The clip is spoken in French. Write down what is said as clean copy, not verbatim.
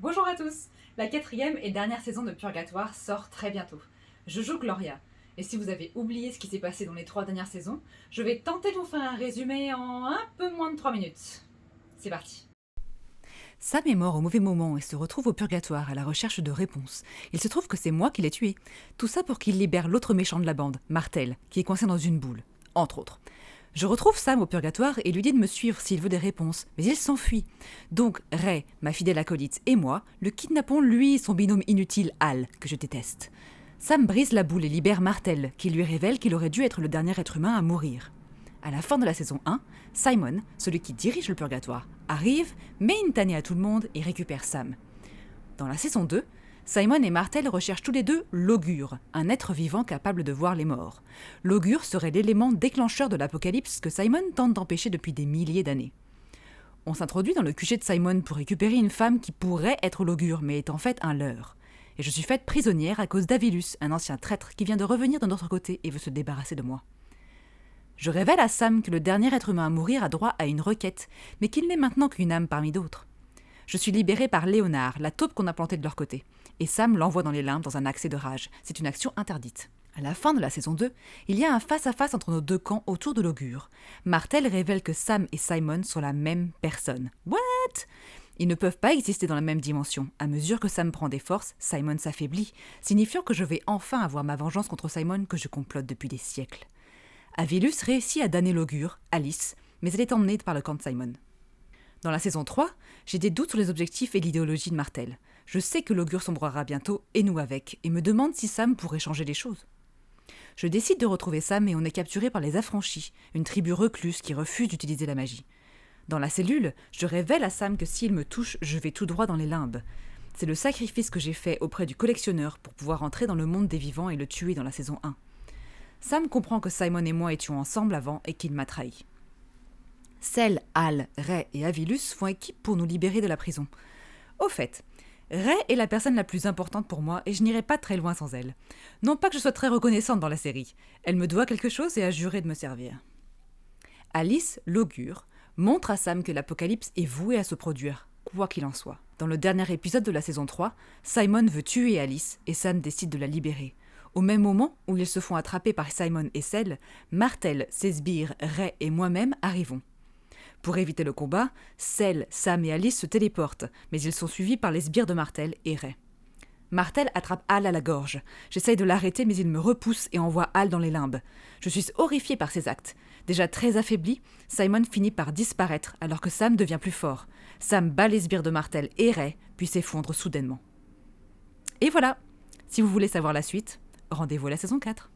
Bonjour à tous. La quatrième et dernière saison de Purgatoire sort très bientôt. Je joue Gloria. Et si vous avez oublié ce qui s'est passé dans les 3 dernières saisons, je vais tenter de vous faire un résumé en un peu moins de 3 minutes. C'est parti. Sam est mort au mauvais moment et se retrouve au purgatoire à la recherche de réponses. Il se trouve que c'est moi qui l'ai tué. Tout ça pour qu'il libère l'autre méchant de la bande, Martel, qui est coincé dans une boule, entre autres. Je retrouve Sam au purgatoire et lui dis de me suivre s'il veut des réponses, mais il s'enfuit. Donc Ray, ma fidèle acolyte, et moi le kidnappons lui et son binôme inutile Al, que je déteste. Sam brise la boule et libère Martel, qui lui révèle qu'il aurait dû être le dernier être humain à mourir. À la fin de la saison 1, Simon, celui qui dirige le purgatoire, arrive, met une tannée à tout le monde et récupère Sam. Dans la saison 2, Simon et Martel recherchent tous les deux l'augure, un être vivant capable de voir les morts. L'augure serait l'élément déclencheur de l'apocalypse que Simon tente d'empêcher depuis des milliers d'années. On s'introduit dans le QG de Simon pour récupérer une femme qui pourrait être l'augure, mais est en fait un leurre. Et je suis faite prisonnière à cause d'Avilus, un ancien traître qui vient de revenir de notre côté et veut se débarrasser de moi. Je révèle à Sam que le dernier être humain à mourir a droit à une requête, mais qu'il n'est maintenant qu'une âme parmi d'autres. Je suis libérée par Léonard, la taupe qu'on a plantée de leur côté, et Sam l'envoie dans les limbes dans un accès de rage. C'est une action interdite. À la fin de la saison 2, il y a un face-à-face entre nos deux camps autour de l'augure. Martel révèle que Sam et Simon sont la même personne. What? Ils ne peuvent pas exister dans la même dimension. À mesure que Sam prend des forces, Simon s'affaiblit, signifiant que je vais enfin avoir ma vengeance contre Simon que je complote depuis des siècles. Avilus réussit à damner l'augure, Alice, mais elle est emmenée par le camp de Simon. Dans la saison 3, j'ai des doutes sur les objectifs et l'idéologie de Martel. Je sais que l'augure sombrera bientôt, et nous avec, et me demande si Sam pourrait changer les choses. Je décide de retrouver Sam et on est capturé par les Affranchis, une tribu recluse qui refuse d'utiliser la magie. Dans la cellule, je révèle à Sam que s'il me touche, je vais tout droit dans les limbes. C'est le sacrifice que j'ai fait auprès du collectionneur pour pouvoir entrer dans le monde des vivants et le tuer dans la saison 1. Sam comprend que Simon et moi étions ensemble avant et qu'il m'a trahi. Cell, Al, Ray et Avilus font équipe pour nous libérer de la prison. Au fait, Ray est la personne la plus importante pour moi et je n'irai pas très loin sans elle. Non pas que je sois très reconnaissante dans la série, elle me doit quelque chose et a juré de me servir. Alice, l'augure, montre à Sam que l'apocalypse est voué à se produire, quoi qu'il en soit. Dans le dernier épisode de la saison 3, Simon veut tuer Alice et Sam décide de la libérer. Au même moment où ils se font attraper par Simon et Cell, Martel, ses sbires, Ray et moi-même arrivons. Pour éviter le combat, Cell, Sam et Alice se téléportent, mais ils sont suivis par les sbires de Martel et Ray. Martel attrape Al à la gorge. J'essaye de l'arrêter, mais il me repousse et envoie Al dans les limbes. Je suis horrifiée par ses actes. Déjà très affaibli, Simon finit par disparaître alors que Sam devient plus fort. Sam bat les sbires de Martel et Ray, puis s'effondre soudainement. Et voilà. Si vous voulez savoir la suite, rendez-vous à la saison 4.